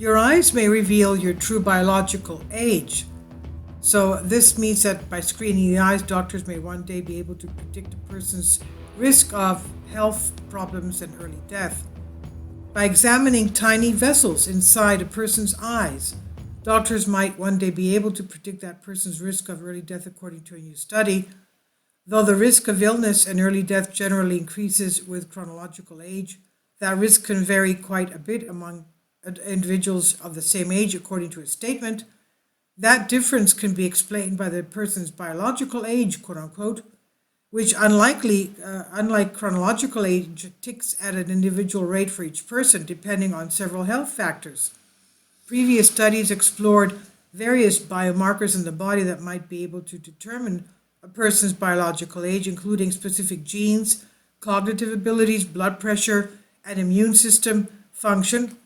Your eyes may reveal your true biological age. So this means that by screening the eyes, doctors may one day be able to predict a person's risk of health problems and early death. By examining tiny vessels inside a person's eyes, doctors might one day be able to predict that person's risk of early death according to a new study. Though the risk of illness and early death generally increases with chronological age, that risk can vary quite a bit among individuals of the same age according to a statement. That difference can be explained by the person's biological age, quote unquote, which unlike chronological age, ticks at an individual rate for each person, depending on several health factors. Previous studies explored various biomarkers in the body that might be able to determine a person's biological age, including specific genes, cognitive abilities, blood pressure, and immune system function.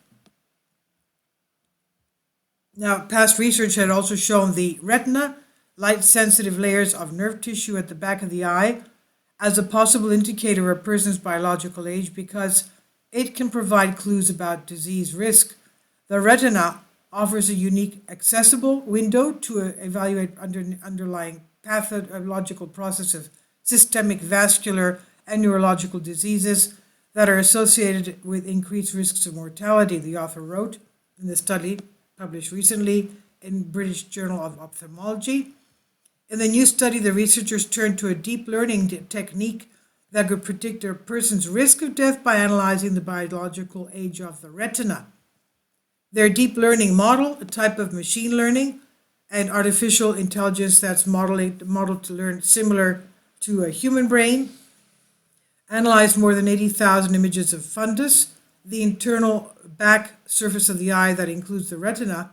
Now, past research had also shown the retina, light-sensitive layers of nerve tissue at the back of the eye, as a possible indicator of a person's biological age because it can provide clues about disease risk. The retina offers a unique accessible window to evaluate underlying pathological process of systemic, vascular, and neurological diseases that are associated with increased risks of mortality, the author wrote in the study published recently in British Journal of Ophthalmology. In the new study, the researchers turned to a deep learning technique that could predict a person's risk of death by analyzing the biological age of the retina. Their deep learning model, a type of machine learning and artificial intelligence that's modeled to learn similar to a human brain, analyzed more than 80,000 images of fundus, the internal back surface of the eye that includes the retina.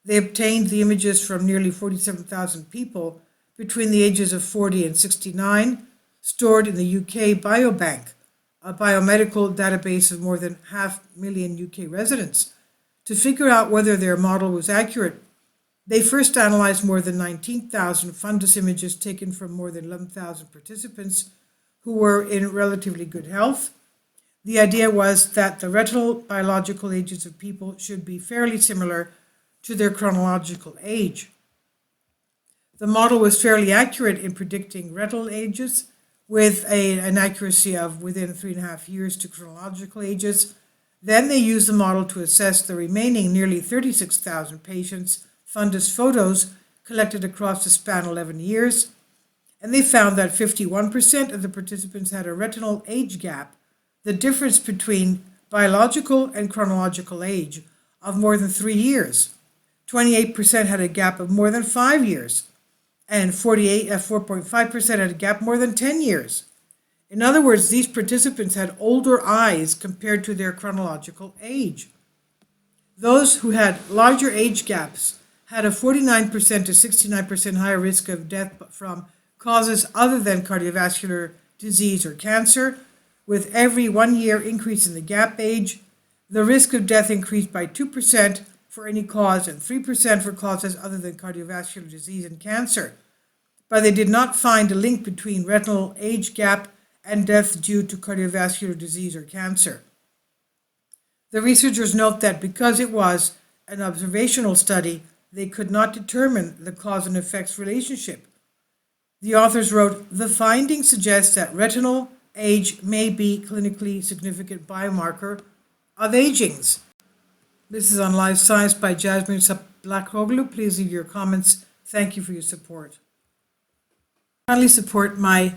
They obtained the images from nearly 47,000 people between the ages of 40 and 69, stored in the UK Biobank, a biomedical database of more than 500,000 UK residents. To figure out whether their model was accurate, they first analyzed more than 19,000 fundus images taken from more than 11,000 participants who were in relatively good health. The idea was that the retinal biological ages of people should be fairly similar to their chronological age. The model was fairly accurate in predicting retinal ages with an accuracy of within 3.5 years to chronological ages. Then they used the model to assess the remaining nearly 36,000 patients' fundus photos collected across the span of 11 years, and they found that 51% of the participants had a retinal age gap, the difference between biological and chronological age, of more than 3 years. 28% had a gap of more than 5 years, and 4.5% had a gap more than 10 years. In other words, these participants had older eyes compared to their chronological age. Those who had larger age gaps had a 49% to 69% higher risk of death from causes other than cardiovascular disease or cancer. With every 1 year increase in the gap age, the risk of death increased by 2% for any cause and 3% for causes other than cardiovascular disease and cancer. But they did not find a link between retinal age gap and death due to cardiovascular disease or cancer. The researchers note that because it was an observational study, they could not determine the cause and effects relationship. The authors wrote, "The findings suggest that retinal age may be clinically significant biomarker of agings." This is on Live Science by Jasmine Blackoglu. Please leave your comments. Thank you for your support. Kindly support my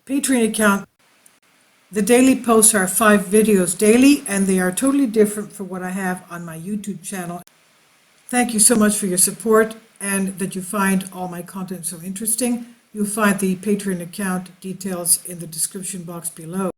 Patreon account. The daily posts are 5 videos daily, and they are totally different from what I have on my YouTube channel. Thank you so much for your support and that you find all my content so interesting. You'll find the Patreon account details in the description box below.